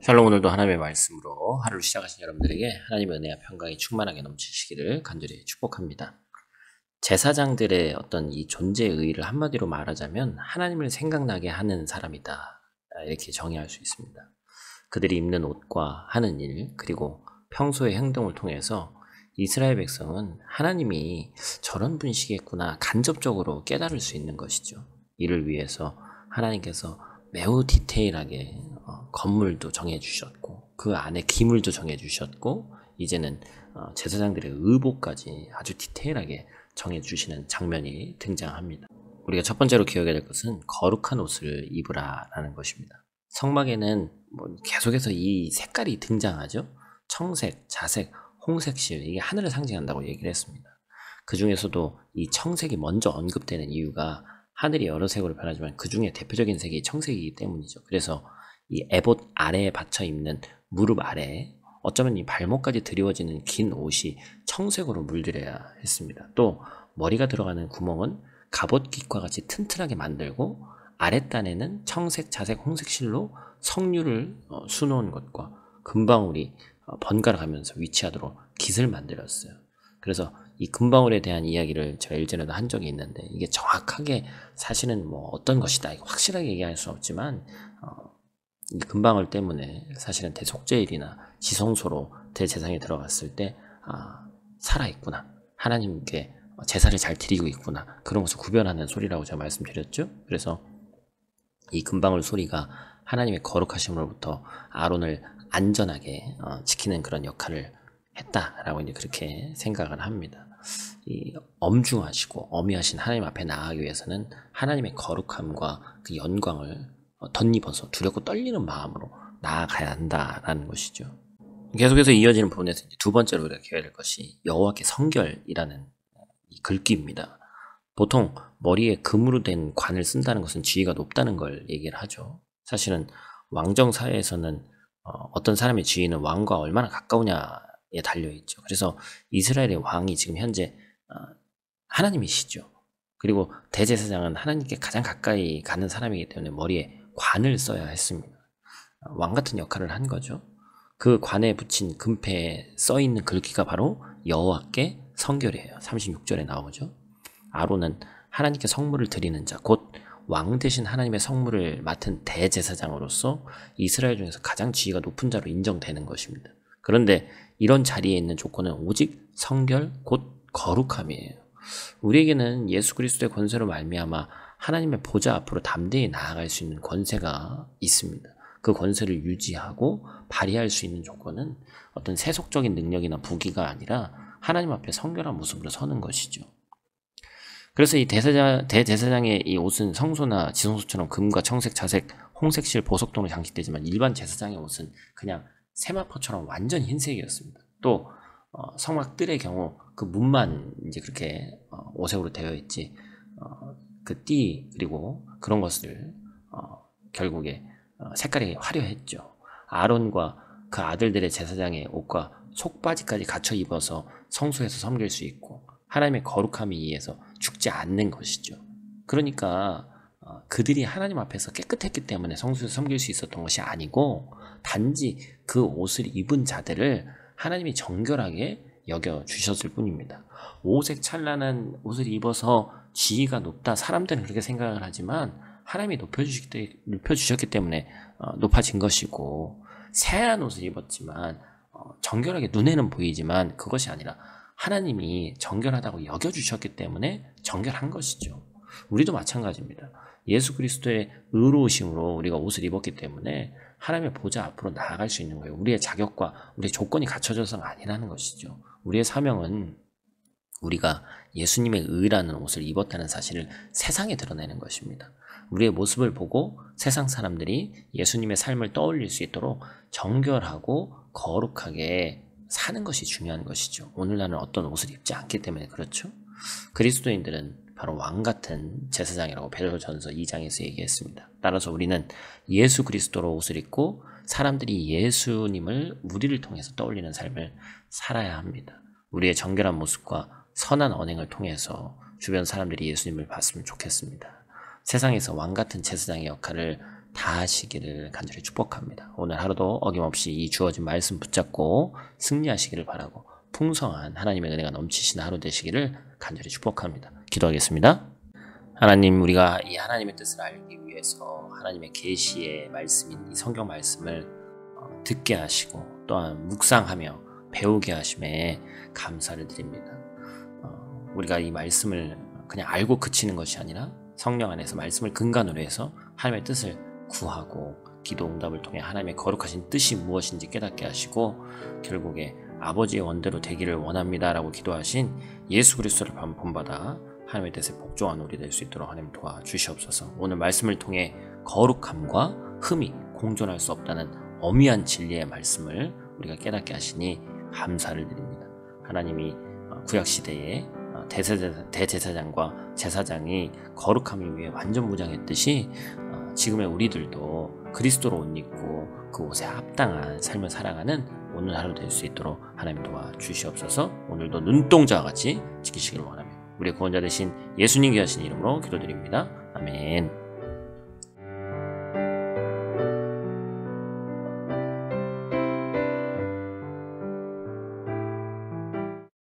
샬롬. 오늘도 하나님의 말씀으로 하루를 시작하신 여러분들에게 하나님의 은혜와 평강이 충만하게 넘치시기를 간절히 축복합니다. 제사장들의 어떤 이 존재의 의의를 한마디로 말하자면 하나님을 생각나게 하는 사람이다, 이렇게 정의할 수 있습니다. 그들이 입는 옷과 하는 일, 그리고 평소의 행동을 통해서 이스라엘 백성은 하나님이 저런 분이시겠구나 간접적으로 깨달을 수 있는 것이죠. 이를 위해서 하나님께서 매우 디테일하게 건물도 정해주셨고 그 안에 기물도 정해주셨고 이제는 제사장들의 의복까지 아주 디테일하게 정해주시는 장면이 등장합니다. 우리가 첫 번째로 기억해야 될 것은 거룩한 옷을 입으라라는 것입니다. 성막에는 계속해서 이 색깔이 등장하죠. 청색, 자색, 홍색실, 이게 하늘을 상징한다고 얘기를 했습니다. 그 중에서도 이 청색이 먼저 언급되는 이유가 하늘이 여러 색으로 변하지만 그 중에 대표적인 색이 청색이기 때문이죠. 그래서 이 에봇 아래에 받쳐 입는 무릎 아래에 어쩌면 이 발목까지 드리워지는 긴 옷이 청색으로 물들여야 했습니다. 또 머리가 들어가는 구멍은 갑옷깃과 같이 튼튼하게 만들고 아랫단에는 청색, 자색, 홍색 실로 석류를 수놓은 것과 금방울이 번갈아 가면서 위치하도록 깃을 만들었어요. 그래서 이 금방울에 대한 이야기를 제가 일전에도 한 적이 있는데 이게 정확하게 사실은 어떤 것이다 확실하게 얘기할 수 없지만 이 금방울 때문에 사실은 대속죄일이나 지성소로 대제사장에 들어갔을 때 살아있구나, 하나님께 제사를 잘 드리고 있구나, 그런 것을 구별하는 소리라고 제가 말씀드렸죠. 그래서 이 금방울 소리가 하나님의 거룩하심으로부터 아론을 안전하게 지키는 그런 역할을 했다라고 이제 그렇게 생각을 합니다. 이 엄중하시고 어미하신 하나님 앞에 나아가기 위해서는 하나님의 거룩함과 그 영광을 덧입어서 두렵고 떨리는 마음으로 나아가야 한다라는 것이죠. 계속해서 이어지는 부분에서 이제 두 번째로 우리가 기억해야 될 것이 여호와께 성결이라는 이 글귀입니다. 보통 머리에 금으로 된 관을 쓴다는 것은 지위가 높다는 걸 얘기를 하죠. 사실은 왕정 사회에서는 어떤 사람의 지위는 왕과 얼마나 가까우냐에 달려있죠. 그래서 이스라엘의 왕이 지금 현재 하나님이시죠. 그리고 대제사장은 하나님께 가장 가까이 가는 사람이기 때문에 머리에 관을 써야 했습니다. 왕 같은 역할을 한 거죠. 그 관에 붙인 금패에 써있는 글귀가 바로 여호와께 성결이에요. 36절에 나오죠. 아론은 하나님께 성물을 드리는 자, 곧 왕 대신 하나님의 성물을 맡은 대제사장으로서 이스라엘 중에서 가장 지위가 높은 자로 인정되는 것입니다. 그런데 이런 자리에 있는 조건은 오직 성결, 곧 거룩함이에요. 우리에게는 예수 그리스도의 권세로 말미암아 하나님의 보좌 앞으로 담대히 나아갈 수 있는 권세가 있습니다. 그 권세를 유지하고 발휘할 수 있는 조건은 어떤 세속적인 능력이나 부귀가 아니라 하나님 앞에 성결한 모습으로 서는 것이죠. 그래서 이 대제사장의 이 옷은 성소나 지성소처럼 금과 청색, 자색, 홍색실 보석동으로 장식되지만 일반 제사장의 옷은 그냥 세마포처럼 완전 흰색이었습니다. 또 성막 뜰의 경우 그 문만 이제 그렇게 오색으로 되어 있지 그 띠 그리고 그런 것을 결국에 색깔이 화려했죠. 아론과 그 아들들의 제사장의 옷과 속바지까지 갖춰 입어서 성소에서 섬길 수 있고 하나님의 거룩함에 의해서 죽지 않는 것이죠. 그러니까 그들이 하나님 앞에서 깨끗했기 때문에 성소에서 섬길 수 있었던 것이 아니고 단지 그 옷을 입은 자들을 하나님이 정결하게 여겨주셨을 뿐입니다. 오색 찬란한 옷을 입어서 지위가 높다, 사람들은 그렇게 생각을 하지만 하나님이 높여주셨기 때문에 높아진 것이고, 새하얀 옷을 입었지만 정결하게 눈에는 보이지만 그것이 아니라 하나님이 정결하다고 여겨주셨기 때문에 정결한 것이죠. 우리도 마찬가지입니다. 예수 그리스도의 의로우심으로 우리가 옷을 입었기 때문에 하나님의 보좌 앞으로 나아갈 수 있는 거예요. 우리의 자격과 우리의 조건이 갖춰져서가 아니라는 것이죠. 우리의 사명은 우리가 예수님의 의라는 옷을 입었다는 사실을 세상에 드러내는 것입니다. 우리의 모습을 보고 세상 사람들이 예수님의 삶을 떠올릴 수 있도록 정결하고 거룩하게 사는 것이 중요한 것이죠. 오늘날은 어떤 옷을 입지 않기 때문에 그렇죠. 그리스도인들은 바로 왕같은 제사장이라고 베드로전서 2장에서 얘기했습니다. 따라서 우리는 예수 그리스도로 옷을 입고 사람들이 예수님을 우리를 통해서 떠올리는 삶을 살아야 합니다. 우리의 정결한 모습과 선한 언행을 통해서 주변 사람들이 예수님을 봤으면 좋겠습니다. 세상에서 왕같은 제사장의 역할을 다 하시기를 간절히 축복합니다. 오늘 하루도 어김없이 이 주어진 말씀 붙잡고 승리하시기를 바라고 풍성한 하나님의 은혜가 넘치시는 하루 되시기를 간절히 축복합니다. 기도하겠습니다. 하나님, 우리가 이 하나님의 뜻을 알기 위해서 하나님의 계시의 말씀인 이 성경 말씀을 듣게 하시고 또한 묵상하며 배우게 하심에 감사를 드립니다. 우리가 이 말씀을 그냥 알고 그치는 것이 아니라 성령 안에서 말씀을 근간으로 해서 하나님의 뜻을 구하고 기도 응답을 통해 하나님의 거룩하신 뜻이 무엇인지 깨닫게 하시고 결국에 아버지의 원대로 되기를 원합니다 라고 기도하신 예수 그리스도를 본받아 하나님의 뜻에 복종한 우리 될 수 있도록 하나님 도와주시옵소서. 오늘 말씀을 통해 거룩함과 흠이 공존할 수 없다는 엄미한 진리의 말씀을 우리가 깨닫게 하시니 감사를 드립니다. 하나님이 구약시대에 대제사장과 제사장이 거룩함을 위해 완전 무장했듯이 지금의 우리들도 그리스도로 옷 입고 그 옷에 합당한 삶을 살아가는 오늘 하루 될 수 있도록 하나님 도와주시옵소서. 오늘도 눈동자와 같이 지키시길 원하며 우리의 구원자 되신 예수님 귀하신 이름으로 기도드립니다. 아멘.